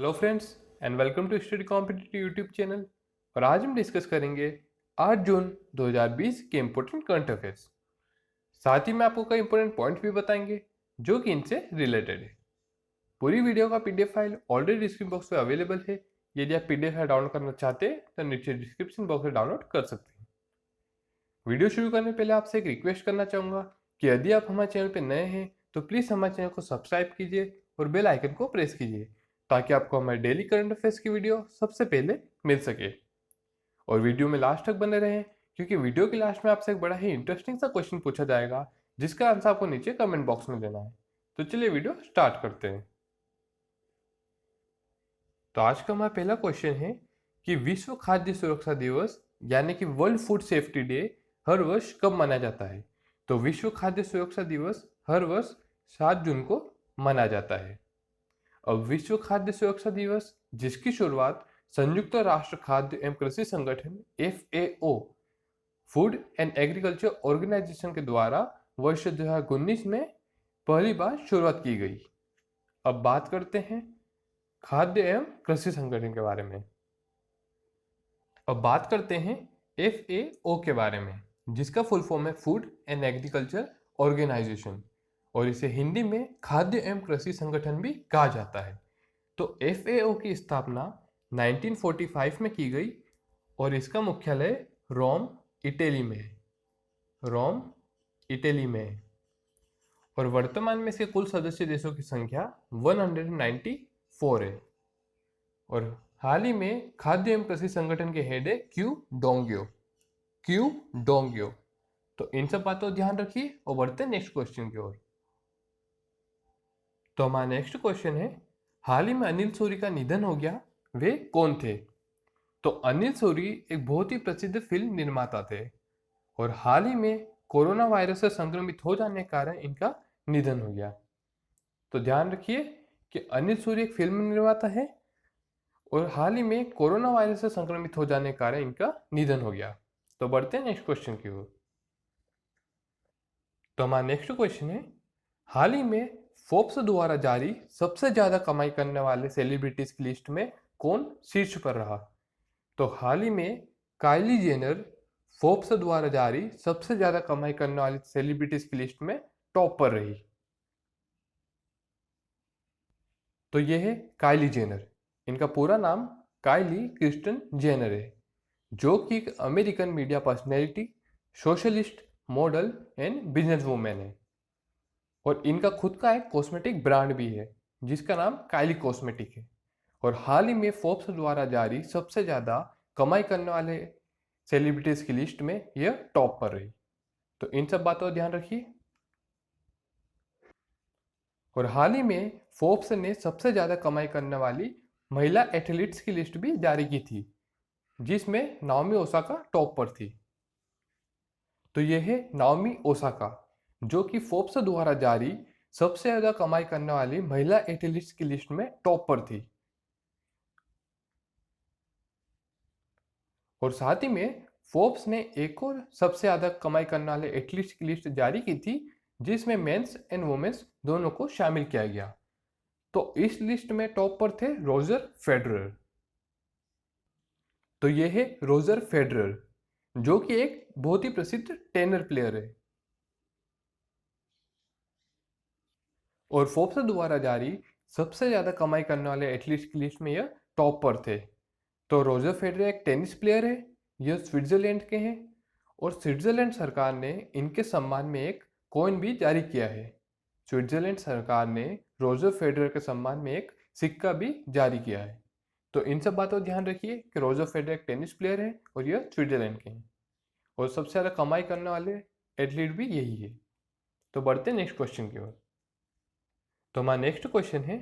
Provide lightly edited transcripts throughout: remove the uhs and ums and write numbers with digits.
Hello friends and welcome to study competitive YouTube channel. और आज हम डिस्कस करेंगे 8 जून 2020 के इम्पोर्टेंट करंट अफेयर्स। साथ ही में आपको कई इंपॉर्टेंट पॉइंट भी बताएंगे जो कि इनसे रिलेटेड है। पूरी वीडियो का PDF file already description box में अवेलेबल है। यदि आप पीडीएफ फाइल डाउनलोड करना चाहते हैं तो नीचे डिस्क्रिप्शन बॉक्स में डाउनलोड कर सकते हैं। वीडियो शुरू करने से पहले आपसे एक रिक्वेस्ट करना चाहूँगा कि यदि आप हमारे चैनल पर नए हैं तो प्लीज़ हमारे चैनल को सब्सक्राइब कीजिए और बेल आइकन को प्रेस कीजिए ताकि आपको हमारे डेली करंट अफेयर्स की वीडियो सबसे पहले मिल सके। और वीडियो में लास्ट तक बने रहें क्योंकि वीडियो के लास्ट में आपसे एक बड़ा ही इंटरेस्टिंग सा क्वेश्चन पूछा जाएगा जिसका आंसर आपको नीचे कमेंट बॉक्स में देना है। तो चलिए वीडियो स्टार्ट करते हैं। तो आज का हमारा पहला क्वेश्चन है कि विश्व खाद्य सुरक्षा दिवस यानी कि वर्ल्ड फूड सेफ्टी डे हर वर्ष कब मनाया जाता है। तो विश्व खाद्य सुरक्षा दिवस हर वर्ष 7 जून को मनाया जाता है। अब विश्व खाद्य सुरक्षा दिवस जिसकी शुरुआत संयुक्त राष्ट्र खाद्य एवं कृषि संगठन FAO food and agriculture organization के द्वारा वर्ष 2019 में पहली बार शुरुआत की गई। अब बात करते हैं खाद्य एवं कृषि संगठन के बारे में। अब बात करते हैं FAO के बारे में जिसका फुल फॉर्म है फूड एंड एग्रीकल्चर ऑर्गेनाइजेशन और इसे हिंदी में खाद्य एवं कृषि संगठन भी कहा जाता है। तो FAO की स्थापना 1945 में की गई और इसका मुख्यालय रोम इटली में है। रोम इटली में है और वर्तमान में इसके कुल सदस्य देशों की संख्या 194 है। और हाल ही में खाद्य एवं कृषि संगठन के हेड है क्यू डोंग्यो। तो इन सब बातों का ध्यान रखिए और बढ़ते हैं नेक्स्ट क्वेश्चन की ओर। तो हमारा नेक्स्ट क्वेश्चन है हाल ही में अनिल सूरी का निधन हो गया, वे कौन थे। तो अनिल सूरी एक बहुत ही प्रसिद्ध फिल्म निर्माता थे और हाल ही में कोरोना वायरस से संक्रमित हो जाने के कारण इनका निधन हो गया। तो ध्यान रखिए कि अनिल सूरी एक फिल्म निर्माता है और हाल ही में कोरोना वायरस से संक्रमित हो जाने के कारण इनका निधन हो गया। तो बढ़ते हैं नेक्स्ट क्वेश्चन की ओर। तो हमारा नेक्स्ट क्वेश्चन है हाल ही में फोर्ब्स द्वारा जारी सबसे ज्यादा कमाई करने वाले सेलिब्रिटीज की लिस्ट में कौन शीर्ष पर रहा। तो हाल ही में काइली जेनर फोर्ब्स द्वारा जारी सबसे ज्यादा कमाई करने वाली सेलिब्रिटीज की लिस्ट में टॉप पर रही। तो यह है काइली जेनर। इनका पूरा नाम काइली क्रिस्टन जेनर है जो कि एक American media personality, socialist, model and business women है। और इनका खुद का एक कॉस्मेटिक ब्रांड भी है जिसका नाम काइली कॉस्मेटिक है। और हाल ही में फोर्ब्स द्वारा जारी सबसे ज़्यादा कमाई करने वाले सेलिब्रिटीज़ की लिस्ट में यह टॉप पर रही। तो इन सब बातों का ध्यान रखिए। और हाल ही में फोर्ब्स ने सबसे ज़्यादा कमाई करने वाली महिला एथलीट्स की लिस्ट भी जारी की थी जिसमें नाओमी ओसाका टॉप पर थी। तो यह है नाओमी ओसाका जो कि फोर्ब्स द्वारा जारी सबसे ज़्यादा कमाई करने वाली महिला एथलीट्स की लिस्ट में टॉप पर थी। और साथ ही में फोर्ब्स ने एक और सबसे ज़्यादा कमाई करने वाले एथलीट्स की लिस्ट जारी की थी जिसमें मेंस एंड वुमेन्स दोनों को शामिल किया गया। तो इस लिस्ट में टॉप पर थे रोजर फेडरर। तो ये है रोजर फेडरर जो कि एक बहुत ही प्रसिद्ध टेनर प्लेयर है। और फोर्ब्स द्वारा जारी सबसे ज़्यादा कमाई करने वाले एथलीट्स की लिस्ट में यह टॉप पर थे। तो रोजर फेडरर एक टेनिस प्लेयर है, यह स्विट्जरलैंड के हैं और स्विट्जरलैंड सरकार ने इनके सम्मान में एक कॉइन भी जारी किया है। स्विट्जरलैंड सरकार ने रोजर फेडरर के सम्मान में एक सिक्का भी जारी किया है। तो इन सब बातों का ध्यान रखिए कि रोजर फेडरर एक टेनिस प्लेयर है और यह स्विट्जरलैंड के हैं और सबसे ज़्यादा कमाई करने वाले एथलीट भी यही है। तो बढ़ते हैं नेक्स्ट क्वेश्चन की ओर। तो हमारा नेक्स्ट क्वेश्चन है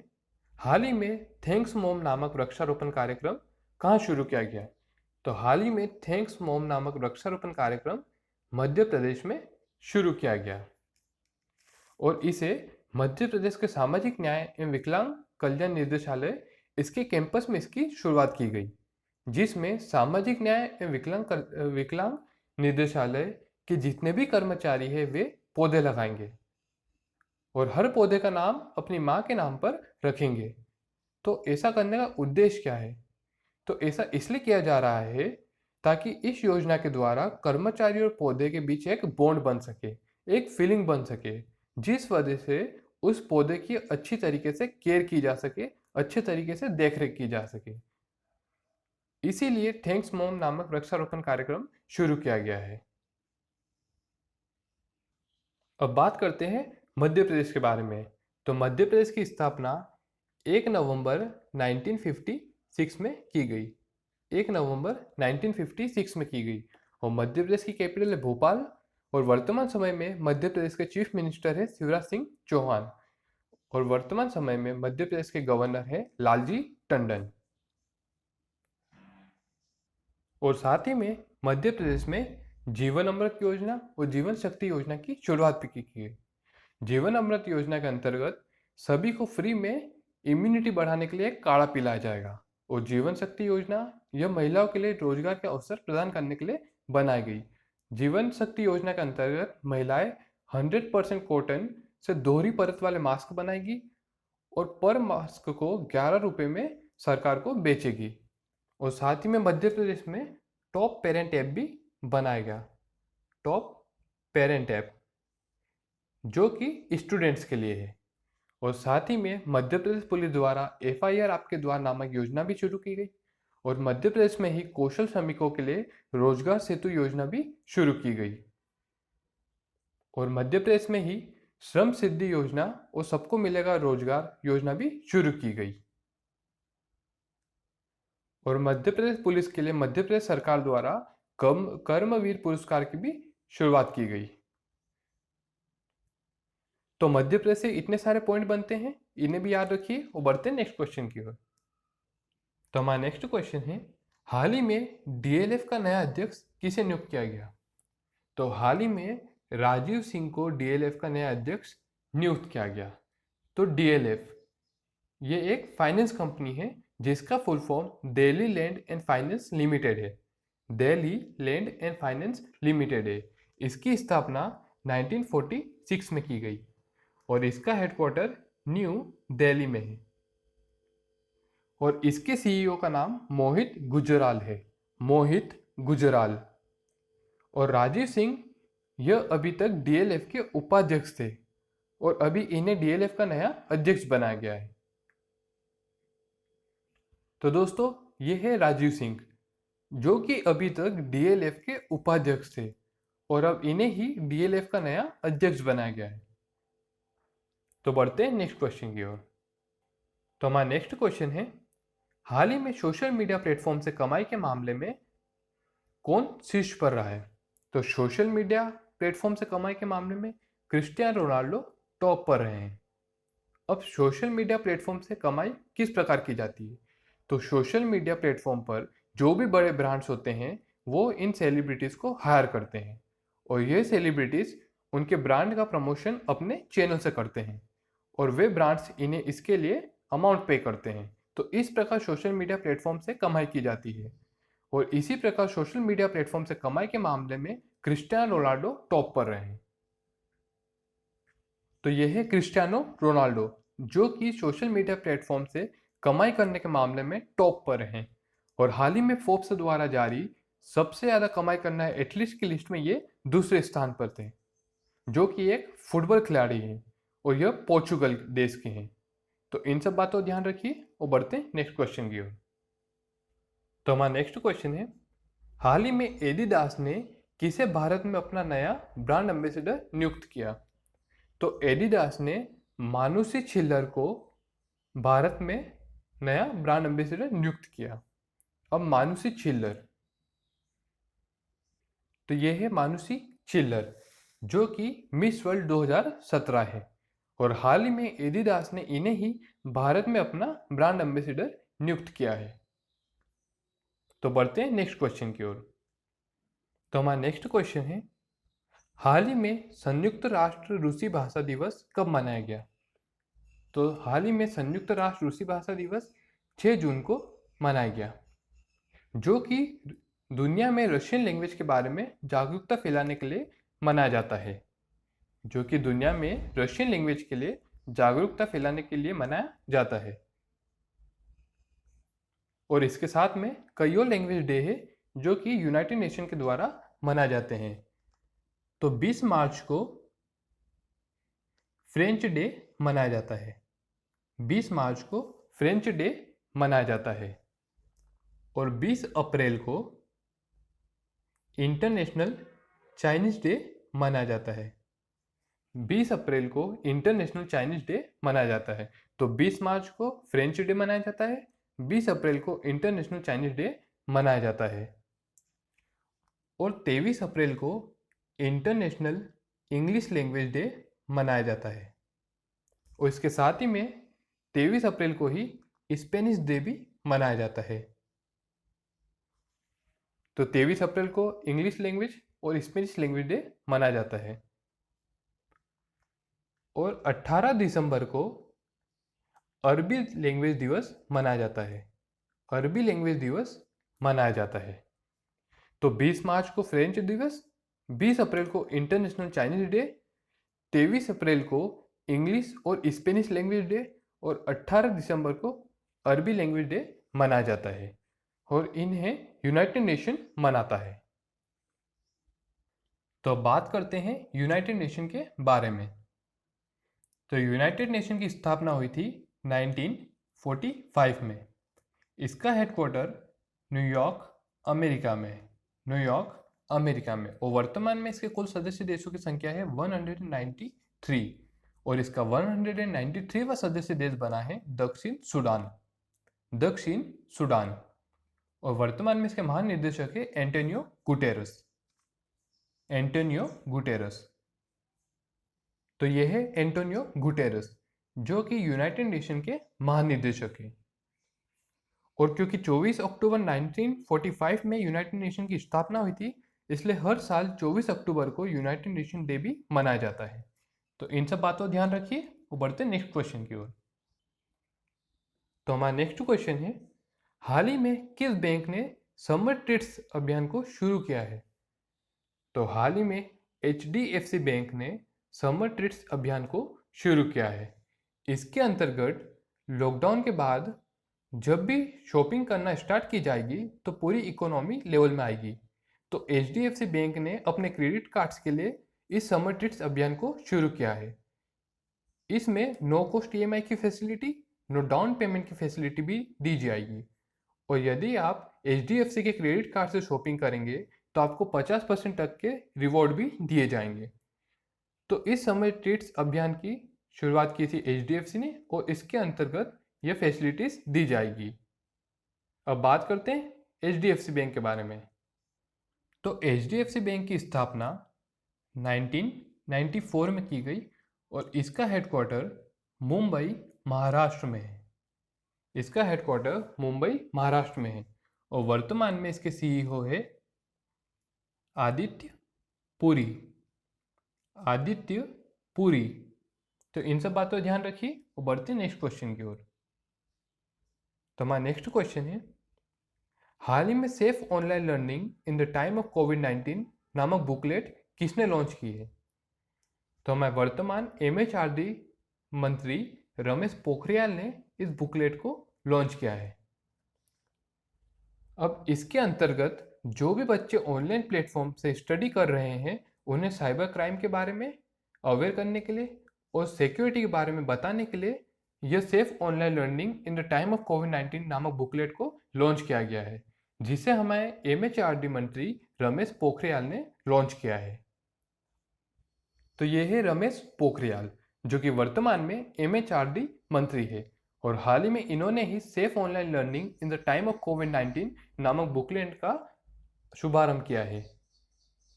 हाल ही में थैंक्स मॉम नामक वृक्षारोपण कार्यक्रम कहाँ शुरू किया गया। तो हाल ही में थैंक्स मॉम नामक वृक्षारोपण कार्यक्रम मध्य प्रदेश में शुरू किया गया और इसे मध्य प्रदेश के सामाजिक न्याय एवं विकलांग कल्याण निर्देशालय इसके कैंपस में इसकी शुरुआत की गई जिसमें सामाजिक न्याय एवं विकलांग निर्देशालय के जितने भी कर्मचारी हैं वे पौधे लगाएंगे और हर पौधे का नाम अपनी माँ के नाम पर रखेंगे। तो ऐसा करने का उद्देश्य क्या है? तो ऐसा इसलिए किया जा रहा है ताकि इस योजना के द्वारा कर्मचारी और पौधे के बीच एक बॉन्ड बन सके, एक फीलिंग बन सके, जिस वजह से उस पौधे की अच्छी तरीके से केयर की जा सके, अच्छे तरीके से देखरेख की जा सके। इसीलिए थैंक्स मॉम नामक वृक्षारोपण कार्यक्रम शुरू किया गया है। अब बात करते हैं मध्य प्रदेश के बारे में। तो मध्य प्रदेश की स्थापना 1 नवंबर 1956 में की गई। 1 नवंबर 1956 में की गई और मध्य प्रदेश की कैपिटल है भोपाल और वर्तमान समय में मध्य प्रदेश के चीफ मिनिस्टर है शिवराज सिंह चौहान और वर्तमान समय में मध्य प्रदेश के गवर्नर है लालजी टंडन। और साथ ही में मध्य प्रदेश में जीवन अमृत योजना और जीवन शक्ति योजना की शुरुआत भी की गई। जीवन अमृत योजना के अंतर्गत सभी को फ्री में इम्यूनिटी बढ़ाने के लिए एक काढ़ा पिलाया जाएगा और जीवन शक्ति योजना यह महिलाओं के लिए रोजगार के अवसर प्रदान करने के लिए बनाई गई। जीवन शक्ति योजना के अंतर्गत महिलाएं 100% कॉटन से दोहरी परत वाले मास्क बनाएगी और पर मास्क को 11 रुपए में सरकार को बेचेगी। और साथ ही में मध्य प्रदेश में टॉप पेरेंट ऐप भी बनाया गया, टॉप पेरेंट ऐप, जो कि स्टूडेंट्स के लिए है। और साथ ही में मध्य प्रदेश पुलिस द्वारा FIR आपके द्वार नामक योजना भी शुरू की गई और मध्य प्रदेश में ही कौशल श्रमिकों के लिए रोजगार सेतु योजना भी शुरू की गई और मध्य प्रदेश में ही श्रम सिद्धि योजना और सबको मिलेगा रोजगार योजना भी शुरू की गई। और मध्य प्रदेश पुलिस के लिए मध्य प्रदेश सरकार द्वारा कर्मवीर पुरस्कार की भी शुरुआत की गई। तो मध्य प्रदेश से इतने सारे पॉइंट बनते हैं, इन्हें भी याद रखिए और बढ़ते हैं नेक्स्ट क्वेश्चन की ओर। तो हमारा नेक्स्ट क्वेश्चन है, हाल ही में DLF का नया अध्यक्ष किसे नियुक्त किया गया? तो हाल ही में राजीव सिंह को DLF का नया अध्यक्ष नियुक्त किया गया। तो DLF ये एक फाइनेंस कंपनी है जिसका full form Delhi land and finance limited है। Delhi land and finance limited है। इसकी स्थापना 1946 में की गई और इसका हेडक्वार्टर न्यू दिल्ली में है और इसके CEO का नाम मोहित गुजराल है, मोहित गुजराल। और राजीव सिंह यह अभी तक DLF के उपाध्यक्ष थे और अभी इन्हें DLF का नया अध्यक्ष बनाया गया है। तो दोस्तों ये है राजीव सिंह जो कि अभी तक DLF के उपाध्यक्ष थे और अब इन्हें ही DLF का नया अध्यक्ष बनाया गया है। तो बढ़ते हैं नेक्स्ट क्वेश्चन की ओर। तो हमारा नेक्स्ट क्वेश्चन है, हाल ही में सोशल मीडिया प्लेटफॉर्म से कमाई के मामले में कौन शीर्ष पर रहा है? तो सोशल मीडिया प्लेटफॉर्म से कमाई के मामले में क्रिस्टियानो रोनाल्डो टॉप पर रहे हैं। अब सोशल मीडिया प्लेटफॉर्म से कमाई किस प्रकार की जाती है? तो सोशल मीडिया प्लेटफॉर्म पर जो भी बड़े ब्रांड्स होते हैं वो इन सेलिब्रिटीज को हायर करते हैं और ये सेलिब्रिटीज उनके ब्रांड का प्रमोशन अपने चैनल से करते हैं और वे ब्रांड्स इन्हें इसके लिए अमाउंट पे करते हैं। तो इस प्रकार सोशल मीडिया प्लेटफॉर्म से कमाई की जाती है और इसी प्रकार सोशल मीडिया प्लेटफॉर्म से कमाई के मामले में क्रिस्टियानो रोनाल्डो टॉप पर रहे हैं। तो यह है क्रिस्टियानो रोनाल्डो जो कि सोशल मीडिया प्लेटफॉर्म से कमाई करने के मामले में टॉप पर हैं और हाल ही में फोर्ब्स द्वारा जारी सबसे ज्यादा कमाई करना है एथलीट्स की लिस्ट में ये दूसरे स्थान पर थे, जो कि एक फुटबॉल खिलाड़ी हैं और यह पोर्चुगल देश के हैं। तो इन सब बातों का ध्यान रखिए और बढ़ते हैं नेक्स्ट क्वेश्चन की ओर। तो हमारा नेक्स्ट क्वेश्चन है, हाल ही में एडिडास ने किसे भारत में अपना नया ब्रांड एम्बेसडर नियुक्त किया? तो एडिडास ने मानुषी छिल्लर को भारत में नया ब्रांड एम्बेसडर नियुक्त किया। अब मानुषी छिल्लर, तो यह है मानुषी छिल्लर जो कि मिस वर्ल्ड 2017 है और हाल ही में एडिडास ने इन्हें ही भारत में अपना ब्रांड एम्बेसडर नियुक्त किया है। तो बढ़ते हैं नेक्स्ट क्वेश्चन की ओर। तो हमारा नेक्स्ट क्वेश्चन है, हाल ही में संयुक्त राष्ट्र रूसी भाषा दिवस कब मनाया गया? तो हाल ही में संयुक्त राष्ट्र रूसी भाषा दिवस 6 जून को मनाया गया, जो कि दुनिया में रशियन लैंग्वेज के बारे में जागरूकता फैलाने के लिए मनाया जाता है, जो कि दुनिया में रशियन लैंग्वेज के लिए जागरूकता फैलाने के लिए मनाया जाता है। और इसके साथ में कई और लैंग्वेज डे है जो कि यूनाइटेड नेशन के द्वारा मनाए जाते हैं। तो 20 मार्च को फ्रेंच डे मनाया जाता है। 20 मार्च को फ्रेंच डे मनाया जाता है। और 20 अप्रैल को इंटरनेशनल चाइनीज डे मनाया जाता है। 20 अप्रैल को इंटरनेशनल चाइनीज डे मनाया जाता है। तो 20 मार्च को फ्रेंच डे मनाया जाता है, 20 अप्रैल को इंटरनेशनल चाइनीज डे मनाया जाता है और 23 अप्रैल को इंटरनेशनल इंग्लिश लैंग्वेज डे मनाया जाता है। और इसके साथ ही में 23 अप्रैल को ही स्पेनिश डे भी मनाया जाता है। तो 23 अप्रैल को इंग्लिश लैंग्वेज और स्पेनिश लैंग्वेज डे मनाया जाता है। और 18 दिसंबर को अरबी लैंग्वेज दिवस मनाया जाता है। अरबी लैंग्वेज दिवस मनाया जाता है। तो 20 मार्च को फ्रेंच दिवस, 20 अप्रैल को इंटरनेशनल चाइनीज डे, 23 अप्रैल को इंग्लिश और स्पेनिश लैंग्वेज डे और 18 दिसंबर को अरबी लैंग्वेज डे मनाया जाता है और इन्हें यूनाइटेड नेशन मनाता है। तो अब बात करते हैं यूनाइटेड नेशन के बारे में। तो यूनाइटेड नेशन की स्थापना हुई थी 1945 में। इसका हेडक्वार्टर न्यूयॉर्क अमेरिका में है। न्यूयॉर्क अमेरिका में। और वर्तमान में इसके कुल सदस्य देशों की संख्या है 193 और इसका 193वां सदस्य देश बना है दक्षिण सूडान। दक्षिण सूडान। और वर्तमान में इसके महानिदेशक है एंटोनियो गुटेरस। Antonio Guterres. तो यह है एंटोनियो गुटेरस जो कि यूनाइटेड नेशन के महानिदेशक हैं। और क्योंकि 24 अक्टूबर 1945 में यूनाइटेड नेशन की स्थापना हुई थी, इसलिए हर साल 24 अक्टूबर को यूनाइटेड नेशन डे भी मनाया जाता है। तो इन सब बातों का ध्यान रखिए। वो बढ़ते नेक्स्ट क्वेश्चन की ओर। तो हमारा नेक्स्ट क्वेश्चन है, हाल ही में किस बैंक ने समर ट्रीट्स अभियान को शुरू किया है? तो हाल ही में HDFC बैंक ने समर ट्रीट्स अभियान को शुरू किया है। इसके अंतर्गत लॉकडाउन के बाद जब भी शॉपिंग करना स्टार्ट की जाएगी तो पूरी इकोनॉमी लेवल में आएगी। तो HDFC बैंक ने अपने क्रेडिट कार्ड्स के लिए इस समर ट्रीट्स अभियान को शुरू किया है। इसमें नो कॉस्ट EMI की फैसिलिटी, नो डाउन पेमेंट की फैसिलिटी भी दी जाएगी। और यदि आप HDFC के क्रेडिट कार्ड से शॉपिंग करेंगे तो आपको 50% तक के रिवॉर्ड भी दिए जाएंगे। तो इस समर ट्रीट्स अभियान की शुरुआत की थी HDFC ने और इसके अंतर्गत ये फैसिलिटीज दी जाएगी। अब बात करते हैं HDFC बैंक के बारे में। तो HDFC बैंक की स्थापना 1994 में की गई और इसका हेडक्वार्टर मुंबई महाराष्ट्र में है। इसका हेडक्वार्टर मुंबई महाराष्ट्र में है और वर्तमान में इसके CEO है आदित्य पुरी। आदित्य पुरी। तो इन सब बातों का ध्यान रखिए और बढ़ते नेक्स्ट क्वेश्चन की ओर। तो हमारा नेक्स्ट क्वेश्चन है, हाल ही में safe online learning in the time of कोविड-19 नामक बुकलेट किसने लॉन्च की है? तो हमारे वर्तमान MHRD मंत्री रमेश पोखरियाल ने इस बुकलेट को लॉन्च किया है। अब इसके अंतर्गत जो भी बच्चे ऑनलाइन प्लेटफॉर्म से स्टडी कर रहे हैं उन्हें साइबर क्राइम के बारे में अवेयर करने के लिए और सिक्योरिटी के बारे में बताने के लिए यह safe online learning in the time of कोविड-19 नामक बुकलेट को लॉन्च किया गया है, जिसे हमारे MHRD मंत्री रमेश पोखरियाल ने लॉन्च किया है। तो ये है रमेश पोखरियाल जो कि वर्तमान में MHRD मंत्री है और हाल ही में इन्होंने ही safe online learning in the time of कोविड-19 नामक बुकलेट का शुभारंभ किया है।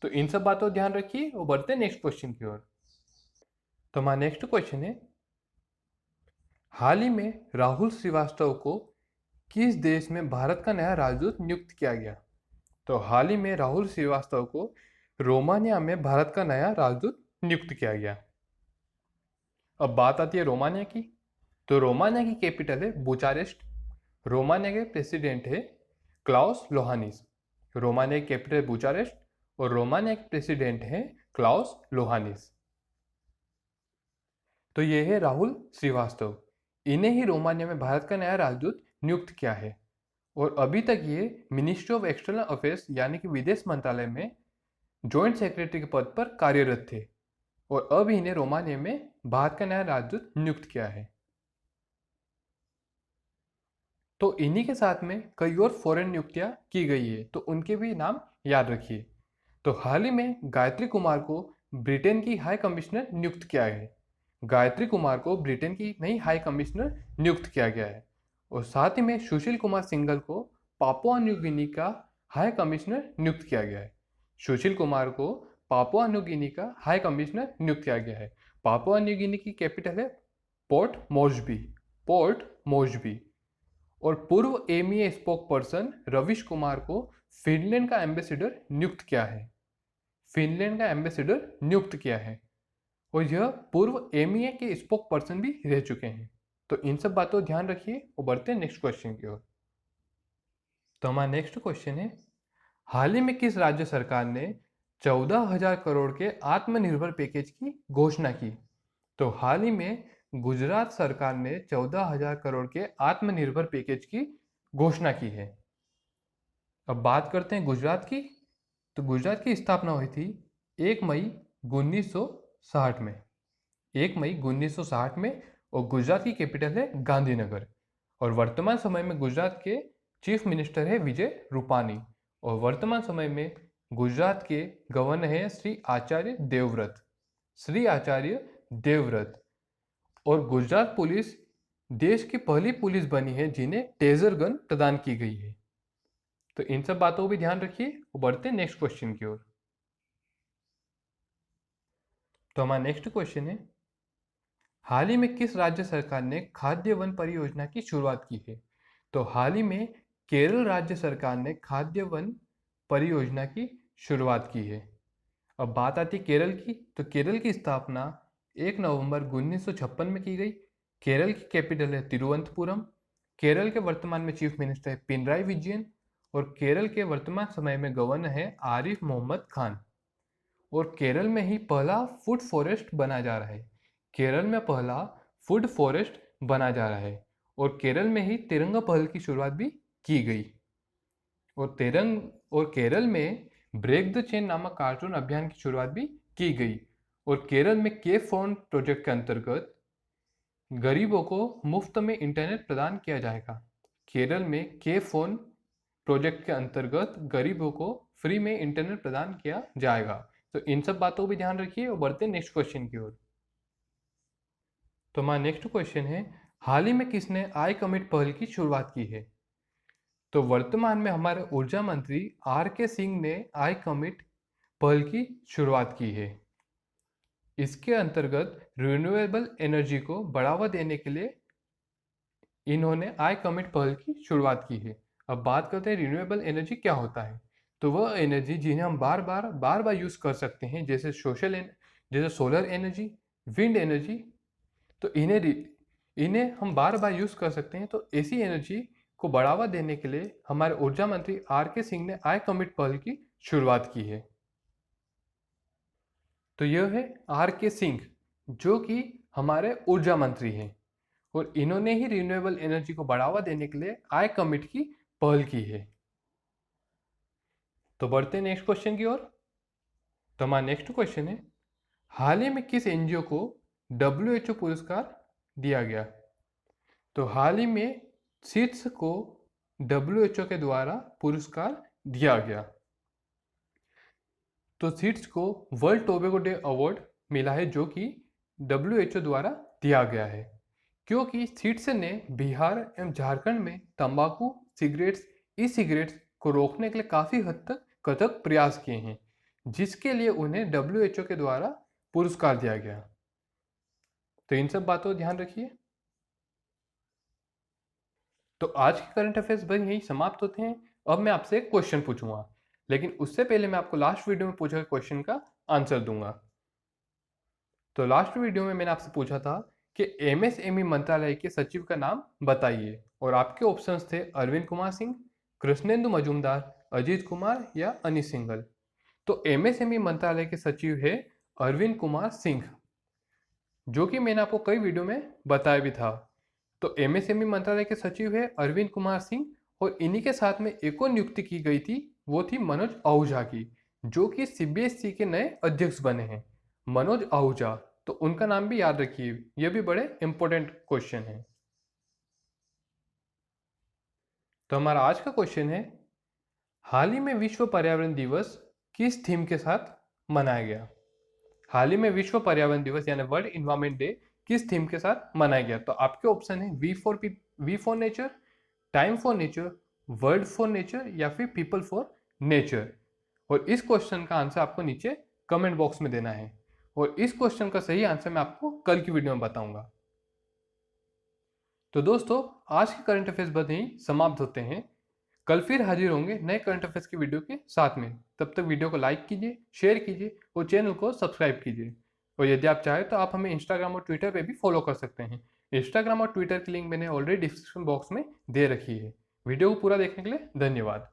तो इन सब बातों का ध्यान रखिए और बढ़ते नेक्स्ट क्वेश्चन की ओर। तो हमारा नेक्स्ट क्वेश्चन है, हाल ही में राहुल श्रीवास्तव को किस देश में भारत का नया राजदूत नियुक्त किया गया? तो हाल ही में राहुल श्रीवास्तव को रोमानिया में भारत का नया राजदूत नियुक्त किया गया। अब बात आती है रोमानिया की। तो रोमानिया की कैपिटल है बुचारेस्ट। रोमानिया के प्रेसिडेंट है क्लाउस लोहानिस। रोमानिया की कैपिटल बुचारेस्ट और रोमानिया के प्रेसिडेंट है क्लाउस लोहानिस। तो ये है राहुल श्रीवास्तव। इन्हें ही रोमानिया में भारत का नया राजदूत नियुक्त किया है और अभी तक ये मिनिस्ट्री ऑफ एक्सटर्नल अफेयर्स यानी कि विदेश मंत्रालय में जॉइंट सेक्रेटरी के पद पर कार्यरत थे और अब इन्हें रोमानिया में भारत का नया राजदूत नियुक्त किया है। तो इन्हीं के साथ में कई और फॉरेन नियुक्तियां की गई है, तो उनके भी नाम याद रखिए। तो हाल ही में गायत्री कुमार को ब्रिटेन की हाई कमिश्नर नियुक्त किया है। गायत्री कुमार को ब्रिटेन की नई हाई कमिश्नर नियुक्त किया गया है। और साथ ही में सुशील कुमार सिंघल को पापुआ न्यू गिनी का हाई कमिश्नर नियुक्त किया गया है। सुशील कुमार को पापुआ न्यू गिनी का हाई कमिश्नर नियुक्त किया गया है। पापुआ न्यू गिनी की कैपिटल है पोर्ट मोर्सबी। पोर्ट मोर्सबी। और पूर्व एमईए स्पोक पर्सन रविश कुमार को फिनलैंड का एम्बेसडर नियुक्त किया है। फिनलैंड का एम्बेसडर नियुक्त किया है और यह पूर्व एमईए के स्पोक पर्सन भी रह चुके हैं। तो इन सब बातों को ध्यान रखिए और बढ़ते हैं नेक्स्ट क्वेश्चन की ओर। तो हमारा नेक्स्ट क्वेश्चन है, हाल ही में किस राज्य सरकार ने 14,000 करोड़ के आत्मनिर्भर पैकेज की घोषणा की? तो हाल ही में गुजरात सरकार ने 14,000 करोड़ के आत्मनिर्भर पैकेज की घोषणा की है। अब बात करते हैं गुजरात की। तो गुजरात की स्थापना हुई थी 1 मई 1960 में। 1 मई 1960 में। और गुजरात की कैपिटल है गांधीनगर। और वर्तमान समय में गुजरात के चीफ मिनिस्टर है विजय रूपानी। और वर्तमान समय में गुजरात के गवर्नर हैं श्री आचार्य देवव्रत। श्री आचार्य देवव्रत। और गुजरात पुलिस देश की पहली पुलिस बनी है जिन्हें टेजर गन प्रदान की गई है। तो इन सब बातों को भी ध्यान रखिए और बढ़ते हैं नेक्स्ट क्वेश्चन की ओर। तो हमारा नेक्स्ट क्वेश्चन है, हाल ही में किस राज्य सरकार ने खाद्य वन परियोजना की शुरुआत की है? तो हाल ही में केरल राज्य सरकार ने खाद्य वन परियोजना की शुरुआत की है। अब बात आती है केरल की। तो केरल की स्थापना 1 नवंबर 1956 में की गई। केरल की कैपिटल है तिरुवनंतपुरम। केरल के वर्तमान में चीफ मिनिस्टर है पिनराई विजयन। और केरल के वर्तमान समय में गवर्नर है आरिफ मोहम्मद खान। और केरल में ही पहला फूड फॉरेस्ट बना जा रहा है। केरल में पहला फूड फॉरेस्ट बना जा रहा है। और केरल में ही तिरंगा पहल की शुरुआत भी की गई। और केरल में ब्रेक द चेन नामक कार्टून अभियान की शुरुआत भी की गई। और केरल में के फोन प्रोजेक्ट के अंतर्गत गरीबों को मुफ्त में इंटरनेट प्रदान किया जाएगा। केरल में के फोन प्रोजेक्ट के अंतर्गत गरीबों को फ्री में इंटरनेट प्रदान किया जाएगा। तो इन सब बातों को भी ध्यान रखिए और बढ़ते हैं नेक्स्ट क्वेश्चन की ओर। तो हमारा नेक्स्ट क्वेश्चन है, हाल ही में किसने आई कमिट पहल की शुरुआत की है? तो वर्तमान में हमारे ऊर्जा मंत्री आर के सिंह ने आई कमिट पहल की शुरुआत की है। इसके अंतर्गत रिन्यूएबल एनर्जी को बढ़ावा देने के लिए इन्होंने आई कमिट पहल की शुरुआत की है। अब बात करते हैं रिन्यूएबल एनर्जी क्या होता है। तो वह एनर्जी जिन्हें हम बार बार यूज कर सकते हैं, जैसे जैसे सोलर एनर्जी, विंड एनर्जी। तो इन्हें हम बार बार यूज कर सकते हैं। तो ऐसी एनर्जी को बढ़ावा देने के लिए हमारे ऊर्जा मंत्री आर के सिंह ने आई कमिट पहल की शुरुआत की है। तो यह है आर के सिंह, जो कि हमारे ऊर्जा मंत्री हैं और इन्होंने ही रिन्यूएबल एनर्जी को बढ़ावा देने के लिए आई कमिट की पहल की है। तो बढ़ते हैं नेक्स्ट क्वेश्चन की ओर। तो हमारा नेक्स्ट क्वेश्चन है, हाल ही में किस एनजीओ को WHO पुरस्कार दिया गया? तो हाल ही में सीड्स को WHO के द्वारा पुरस्कार दिया गया। तो सीड्स को वर्ल्ड टोबैको डे अवार्ड मिला है, जो कि WHO द्वारा दिया गया है, क्योंकि सीड्स ने बिहार एवं झारखंड में तंबाकू, सिगरेट्स, ई सिगरेट्स को रोकने के लिए काफ़ी हद तक कथक प्रयास किए हैं, जिसके लिए उन्हें WHO के द्वारा पुरस्कार दिया गया। तो इन सब बातों को ध्यान रखिए। तो आज के करंट अफेयर्स भाई यही समाप्त होते हैं। अब मैं आपसे एक क्वेश्चन पूछूंगा, लेकिन उससे पहले मैं आपको लास्ट वीडियो में पूछे गए क्वेश्चन का आंसर दूंगा। तो लास्ट वीडियो में मैंने आपसे पूछा था कि MSME मंत्रालय के सचिव का नाम बताइए, और आपके ऑप्शंस थे अरविंद कुमार सिंह, कृष्णेंदु मजूमदार, अजीत कुमार या अनिल सिंघल। तो MSME मंत्रालय के सचिव है अरविंद कुमार सिंह, जो कि मैंने आपको कई वीडियो में बताया भी था। तो MSME मंत्रालय के सचिव है अरविंद कुमार सिंह और इन्हीं के साथ में एक और नियुक्ति की गई थी, वो थी मनोज आहूजा की, जो कि सीबीएसई के नए अध्यक्ष बने हैं। मनोज आहूजा, तो उनका नाम भी याद रखिए, ये भी बड़े इंपॉर्टेंट क्वेश्चन है। तो हमारा आज का क्वेश्चन है, हाल ही में विश्व पर्यावरण दिवस किस थीम के साथ मनाया गया? हाल ही में विश्व पर्यावरण दिवस यानी वर्ल्ड इन्वायरमेंट डे किस थीम के साथ मनाया गया? तो आपके ऑप्शन है we for nature, time for nature, world for nature या फिर पीपल फॉर नेचर। और इस क्वेश्चन का आंसर आपको नीचे कमेंट बॉक्स में देना है, और इस क्वेश्चन का सही आंसर मैं आपको कल की वीडियो में बताऊंगा। तो दोस्तों, आज के करंट अफेयर्स बस यहीं समाप्त होते हैं। कल फिर हाजिर होंगे नए करंट अफेयर्स की वीडियो के साथ में। तब तक वीडियो को लाइक कीजिए, शेयर कीजिए और चैनल को सब्सक्राइब कीजिए। और यदि आप चाहें तो आप हमें इंस्टाग्राम और ट्विटर पे भी फॉलो कर सकते हैं। इंस्टाग्राम और ट्विटर की लिंक मैंने ऑलरेडी डिस्क्रिप्शन बॉक्स में दे रखी है। वीडियो को पूरा देखने के लिए धन्यवाद।